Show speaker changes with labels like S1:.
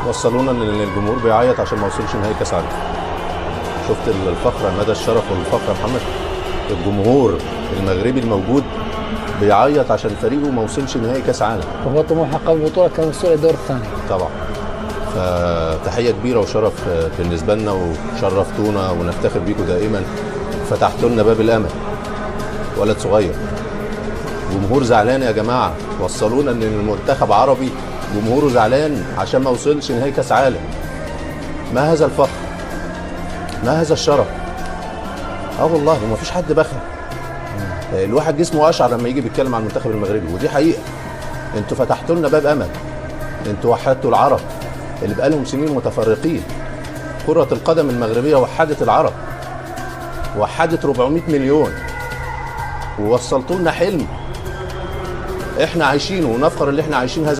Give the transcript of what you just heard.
S1: وصلونا ان الجمهور بيعيط عشان ما وصلش نهائي كاس عالم. شفت الفخر، مدى الشرف والفخر يا محمد. الجمهور المغربي الموجود بيعيط عشان فريقه ما وصلش نهائي كاس عالم.
S2: وهو طموحه قبل البطوله كان الوصول للدور الثاني.
S1: طبعا. فتحيه كبيره وشرف بالنسبه لنا، وشرفتونا ونفتخر بيكم دائما. فتحتوا لنا باب الامل. ولد صغير، جمهور زعلان يا جماعه. وصلونا ان المنتخب عربي جمهوره زعلان عشان ما وصلش نهائي كاس عالم. ما هذا الفخر، ما هذا الشرف. والله وما فيش حد بخل. الواحد جسمه اشعر لما يجي بيتكلم عن المنتخب المغربي، ودي حقيقه. انتوا فتحتوا لنا باب امل. انتوا وحدتوا العرب اللي بقالهم سنين متفرقين. كرة القدم المغربية وحدت العرب، وحدت 400 مليون، ووصلتوا لنا حلم احنا عايشينه ونفخر اللي احنا عايشين هذا